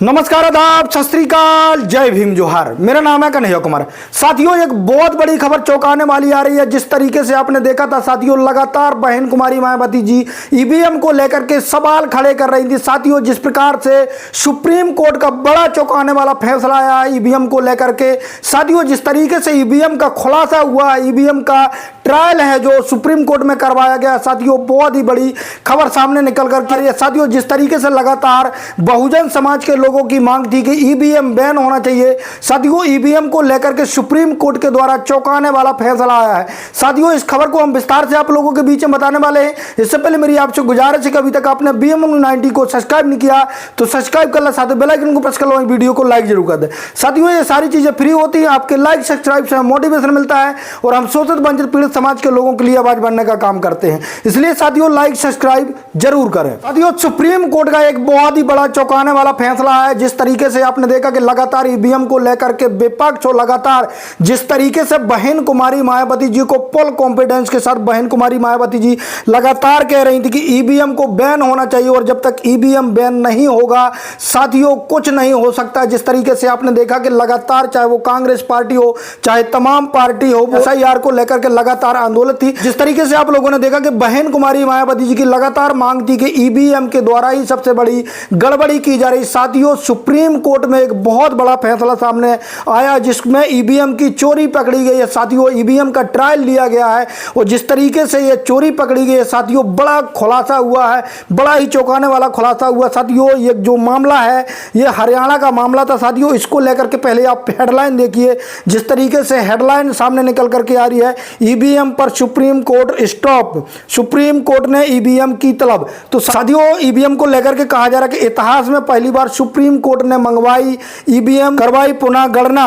नमस्कार, आदाब, सत श्री अकाल, जय भीम, जोहार। मेरा नाम है कन्हैया कुमार। साथियों, एक बहुत बड़ी खबर चौंकाने वाली आ रही है। जिस तरीके से आपने देखा था साथियों, लगातार बहन कुमारी मायावती जी ईवीएम को लेकर के सवाल खड़े कर रही थी। साथियों, जिस प्रकार से सुप्रीम कोर्ट का बड़ा चौंकाने वाला फैसला आया है ईवीएम को लेकर के। साथियों, जिस तरीके से ईवीएम का खुलासा हुआ है, ईवीएम का ट्रायल है जो सुप्रीम कोर्ट में करवाया गया, साथियों बहुत ही बड़ी खबर सामने निकल कर आ रही है। साथियों, जिस तरीके से लगातार बहुजन समाज के लोगों की मांग थी कि ईवीएम बैन होना चाहिए, साथियों ईवीएम को लेकर के सुप्रीम कोर्ट के द्वारा चौंकाने वाला फैसला आया है। साथियों, इस खबर को हम विस्तार से आप लोगों के बीच में बताने वाले हैं। इससे पहले मेरी आपसे गुजारिश है कि अभी तक आपने BM90 को सब्सक्राइब नहीं किया तो सब्सक्राइब कर लो, साथ में बेल आइकन को प्रेस कर लो, वीडियो को लाइक जरूर कर दे। साथियों, ये सारी चीजें फ्री होती है, आपके लाइक सब्सक्राइब से मोटिवेशन मिलता है और हम शोषित वंचित पीड़ित समाज के लोगों के लिए आवाज बनने का काम करते हैं। इसलिए साथियों लाइक सब्सक्राइब जरूर करें। साथियों, सुप्रीम कोर्ट का एक बहुत ही बड़ा चौंकाने वाला फैसला है। जिस तरीके से आपने देखा कि लगातार ईवीएम को लेकर के विपक्ष और लगातार जिस तरीके से बहन कुमारी मायावती जी को फुल कॉन्फिडेंस के साथ बहन कुमारी मायावती जी लगातार कह रही थी कि ईवीएम को बैन होना चाहिए और जब तक ईवीएम बैन नहीं होगा साथियों कुछ नहीं हो सकता। जिस तरीके से आपने देखा कि लगातार चाहे वो कांग्रेस पार्टी हो चाहे तमाम पार्टी हो, SIR को लेकर के लगातार आंदोलन थी। जिस तरीके से आप लोगों ने देखा कि बहन कुमारी मायावती जी की लगातार मांग थी कि ईवीएम के द्वारा ही सबसे बड़ी गड़बड़ी की जा रही। साथियों, सुप्रीम कोर्ट में एक बहुत बड़ा फैसला सामने आया जिसमें ईवीएम की चोरी पकड़ी गई है। साथियों, ईवीएम का ट्रायल लिया गया है और जिस तरीके से ये चोरी पकड़ी गई है साथियों, बड़ा खुलासा हुआ है, बड़ा ही चौंकाने वाला खुलासा हुआ। साथियों, ये जो मामला है ये हरियाणा का मामला था। साथियों, इसको लेकर के पहले आप हेडलाइन देखिए। जिस तरीके से हेडलाइन सामने निकल करके आ रही है, ईवीएम पर supreme court stop, supreme court ने ईवीएम की तलब। तो साथियों, ईवीएम को लेकर के कहा जा रहा है कि इतिहास में पहली बार सुप्रीम कोर्ट ने मंगवाई ईवीएम, करवाई पुनः गणना,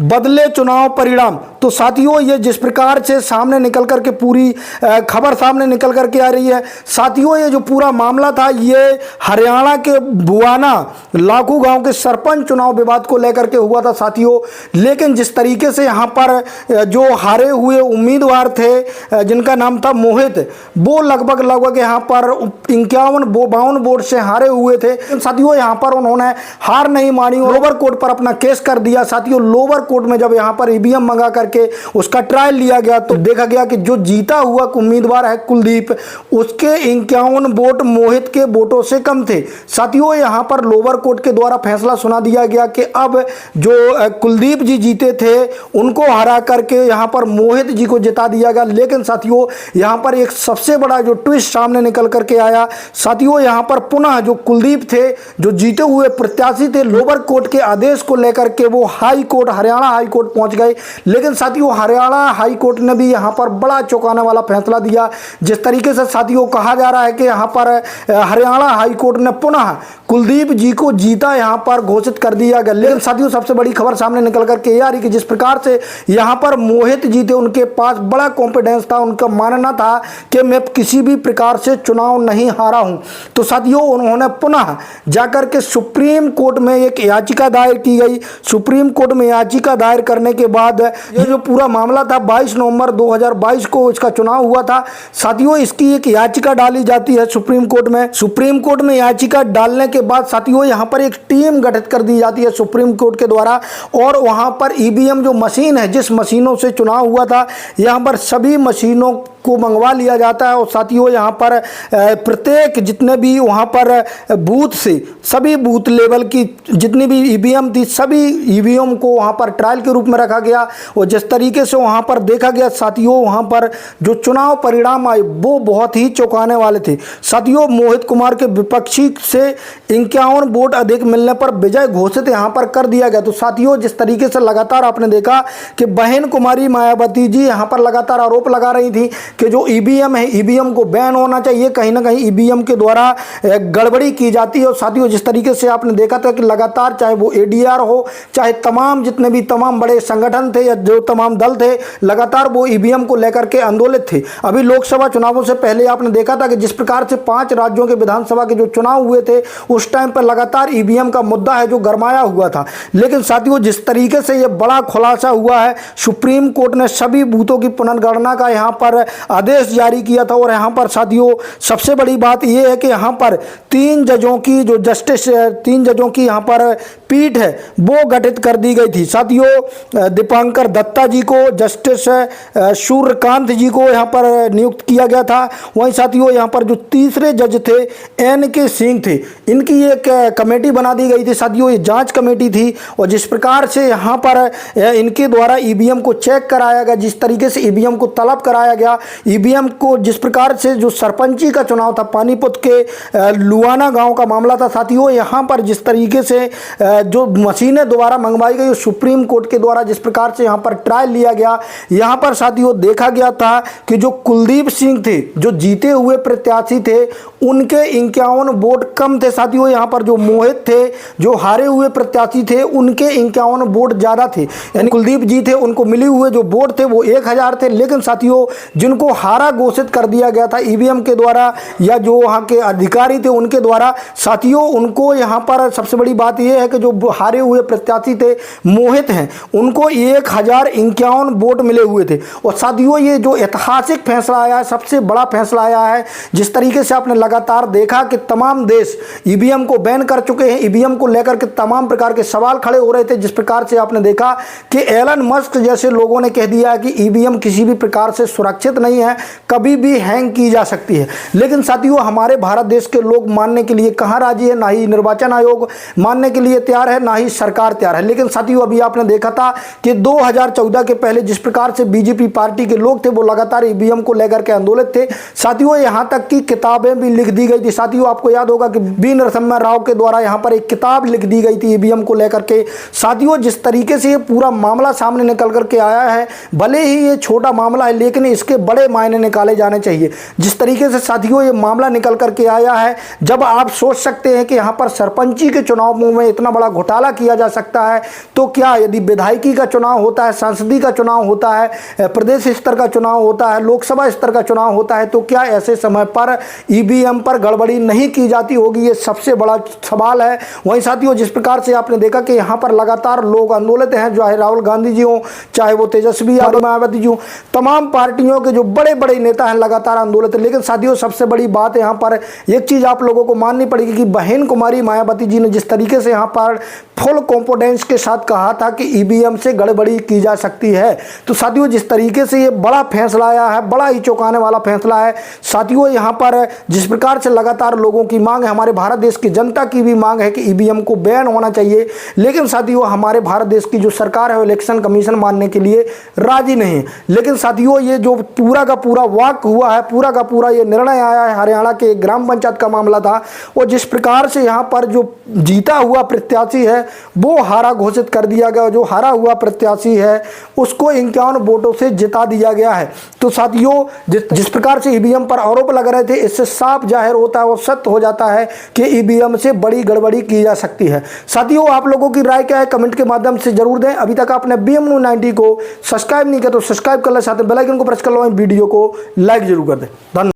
बदले चुनाव परिणाम। तो साथियों, ये जिस प्रकार से सामने निकल करके पूरी खबर सामने निकल करके आ रही है, साथियों ये जो पूरा मामला था ये हरियाणा के बुआना लाखू गांव के सरपंच चुनाव विवाद को लेकर के हुआ था साथियों। लेकिन जिस तरीके से यहाँ पर जो हारे हुए उम्मीदवार थे जिनका नाम था मोहित, वो लगभग यहाँ पर 51-52 वोट से हारे हुए थे। साथियों, यहाँ पर उन्होंने हार नहीं मानी, लोअर कोर्ट पर अपना केस कर दिया। साथियों, लोअर कोर्ट में जब यहाँ पर ईवीएम मंगा करके उसका ट्रायल लिया गया तो देखा गया कि जो जीता हुआ उम्मीदवार है कुलदीप, उसके 51 वोट मोहित के वोटों से कम थे। साथियों, यहाँ पर लोअर कोर्ट के द्वारा फैसला सुना दिया गया कि अब जो कुलदीप जी जीते थे उनको हरा करके यहाँ पर मोहित जी को जिता दिया गया। लेकिन साथियों, यहाँ पर एक सबसे बड़ा जो ट्विस्ट सामने निकल करके आया। साथियों, यहाँ पर पुनः जो कुलदीप थे, जो जीते हुए प्रत्याशी थे, लोअर कोर्ट के आदेश को लेकर के वो high court, Haryana high court पहुंच गए। लेकिन साथियों, हरियाणा हाई कोर्ट ने भी यहां पर बड़ा चौंकाने वाला फैसला दिया। जिस तरीके से साथियों कहा जा रहा है कि यहां पर हरियाणा हाई कोर्ट ने पुनः कुलदीप जी को जीता यहां पर घोषित कर दिया गया। लेकिन साथियों, सबसे बड़ी खबर सामने निकल करके आ रही कि जिस प्रकार से यहां पर मोहित जीते, उनके पास बड़ा कॉन्फिडेंस था, उनका मानना था कि मैं किसी भी प्रकार से चुनाव नहीं हारा हूं। तो साथियों, उन्होंने पुनः जाकर के सुप्रीम कोर्ट में एक याचिका दायर की गई। सुप्रीम कोर्ट में याचिका दायर करने के बाद ये जो पूरा मामला था 22 नवंबर 2022 को इसका चुनाव हुआ था। साथियों, इसकी एक याचिका डाली जाती है सुप्रीम कोर्ट में। सुप्रीम कोर्ट में याचिका डालने के बाद साथियों यहाँ पर एक टीम गठित कर दी जाती है सुप्रीम कोर्ट के द्वारा और वहाँ पर ईवीएम जो मशीन है, जिस मशीनों से चुनाव हुआ था, यहाँ पर सभी मशीनों को मंगवा लिया जाता है। और साथियों, यहाँ पर प्रत्येक जितने भी वहाँ पर बूथ से सभी बूथ लेवल की जितनी भी ईवीएम थी, सभी ईवीएम को वहाँ पर ट्रायल के रूप में रखा गया। और जिस तरीके से वहाँ पर देखा गया साथियों, वहाँ पर जो चुनाव परिणाम आए वो बहुत ही चौंकाने वाले थे। साथियों, मोहित कुमार के विपक्षी से 51 वोट अधिक मिलने पर विजय घोषित यहाँ पर कर दिया गया। तो साथियों, जिस तरीके से लगातार आपने देखा कि बहन कुमारी मायावती जी यहाँ पर लगातार आरोप लगा रही थी कि जो ईवीएम है, ईवीएम को बैन होना चाहिए, कहीं ना कहीं ईवीएम के द्वारा गड़बड़ी की जाती है। और साथियों, जिस तरीके से आपने देखा था कि लगातार चाहे वो ADR हो चाहे तमाम जितने भी तमाम बड़े संगठन थे या जो तमाम दल थे, लगातार वो ईवीएम को लेकर के आंदोलित थे। अभी लोकसभा चुनावों से पहले आपने देखा था कि जिस प्रकार से 5 राज्यों के विधानसभा के जो चुनाव हुए थे उस टाइम पर लगातार ईवीएम का मुद्दा है जो गरमाया हुआ था। लेकिन साथियों, जिस तरीके से ये बड़ा खुलासा हुआ है, सुप्रीम कोर्ट ने सभी बूथों की पुनर्गणना का यहाँ पर आदेश जारी किया था। और यहाँ पर साथियों सबसे बड़ी बात यह है कि यहाँ पर 3 जजों की जो जस्टिस 3 जजों की यहाँ पर पीठ है वो गठित कर दी गई थी। साथियों दीपांकर दत्ता जी को, जस्टिस सूर्यकांत जी को यहाँ पर नियुक्त किया गया था। वहीं साथियों यहाँ पर जो तीसरे जज थे NK सिंह थे, इनकी एक कमेटी बना दी गई थी। साथियों ये जांच कमेटी थी और जिस प्रकार से यहाँ पर इनके द्वारा EVM को चेक कराया गया, जिस तरीके से EVM को तलब कराया गया, EVM को जिस प्रकार से जो सरपंची का चुनाव था, पानीपत के लुआना गांव का मामला था साथियों, यहाँ पर जिस तरीके से जो मशीनें दोबारा मंगवाई गई, सुप्रीम कोर्ट के द्वारा जिस प्रकार से यहाँ पर ट्रायल लिया गया, यहाँ पर साथियों देखा गया था कि जो कुलदीप सिंह थे, जो जीते हुए प्रत्याशी थे, उनके 51 वोट कम थे। साथियों यहाँ पर जो मोहित थे, जो हारे हुए प्रत्याशी थे, उनके 51 वोट ज़्यादा थे। यानी कुलदीप जी थे, उनको मिले हुए जो वोट थे वो 1000 थे। लेकिन साथियों जिनको हारा घोषित कर दिया गया था EVM के द्वारा या जो वहाँ के अधिकारी थे उनके द्वारा, साथियों उनको यहाँ पर सबसे बड़ी बात यह है कि जो हारे हुए प्रत्याशी थे मोहित हैं, उनको 1051 वोट मिले हुए थे। और साथियों ये जो ऐतिहासिक फैसला आया है, सबसे बड़ा फैसला आया है। जिस तरीके से आपने लगातार देखा कि तमाम देश EVM को बैन कर चुके हैं, EVM को लेकर के तमाम प्रकार के सवाल खड़े हो रहे थे। जिस प्रकार से आपने देखा कि एलन मस्क जैसे लोगों ने कह दिया कि EVM किसी भी प्रकार से सुरक्षित नहीं है, कभी भी हैंग की जा सकती है। लेकिन साथियों हमारे भारत देश के लोग मानने के लिए कहाँ राजी है, ना ही निर्वाचन आयोग मानने के लिए तैयार है, ना ही सरकार तैयार है। लेकिन साथियों अभी आपने देखा था कि 2014 के पहले जिस प्रकार से BJP पार्टी के लोग थे वो लगातार EVM को लेकर के आंदोलित थे। साथियों यहाँ तक की किताबें भी लिख दी गई थी। साथियों आपको याद होगा कि बी नरसिम्हा राव के द्वारा यहाँ पर एक किताब लिख दी गई थी EVM को लेकर के। साथियों जिस तरीके से ये पूरा मामला सामने निकल करके आया है, भले ही ये छोटा मामला है लेकिन इसके बड़े मायने निकाले जाने चाहिए। जिस तरीके से साथियों ये मामला निकल करके आया है, जब आप सोच सकते हैं कि यहाँ पर सरपंची के चुनाव में इतना बड़ा घोटाला किया जा सकता है, तो क्या यदि विधायकी का चुनाव होता है, सांसदी का चुनाव होता है, प्रदेश स्तर का चुनाव होता है, लोकसभा स्तर का चुनाव होता है, तो क्या ऐसे समय पर EVM पर गड़बड़ी नहीं की जाती होगी? ये सबसे बड़ा सवाल है। वहीं साथियों जिस प्रकार से आपने देखा कि यहाँ पर लगातार लोग आंदोलित हैं, चाहे राहुल गांधी जी हों, चाहे वो तेजस्वी यादव, मायावती जी हों, तमाम पार्टियों के जो बड़े बड़े नेता हैं लगातार आंदोलित है। लेकिन साथियों सबसे बड़ी बात यहाँ पर एक चीज़ आप लोगों को माननी पड़ेगी कि बहन कुमारी मायावती जी ने जिस तरीके से यहाँ पर फुल कॉन्फिडेंस के साथ कहा था कि EVM से गड़बड़ी की जा सकती है, तो साथियों जिस तरीके से ये बड़ा फैसला आया है, बड़ा ही चौंकाने वाला फैसला है। साथियों यहाँ पर जिस प्रकार से लगातार लोगों की मांग है, हमारे भारत देश की जनता की भी मांग है कि EVM को बैन होना चाहिए। लेकिन साथियों हमारे भारत देश की जो सरकार है इलेक्शन कमीशन मानने के लिए राजी नहीं है। लेकिन साथियों ये जो पूरा का पूरा वाक हुआ है, पूरा का पूरा ये निर्णय आया है, हरियाणा के ग्राम पंचायत का मामला था, और जिस प्रकार से यहाँ पर जो जीता हुआ प्रत्याशी है वो हारा घोषित कर दिया गया। जो हारा हुआ प्रत्याशी है उसको 51 वोटों से जिता दिया गया है। तो साथियों जिस प्रकार से EVM पर आरोप लग रहे थे, इससे साफ जाहिर होता है और सत्य हो जाता है कि EVM से बड़ी गड़बड़ी की जा सकती है। साथियों आप लोगों की राय क्या है कमेंट के माध्यम से जरूर दें। अभी तक आपने BM News 90 को सब्सक्राइब नहीं किया तो सब्सक्राइब कर लें, साथ में बेल आइकन को प्रेस कर लो, वीडियो को लाइक जरूर कर दें। धन्यवाद।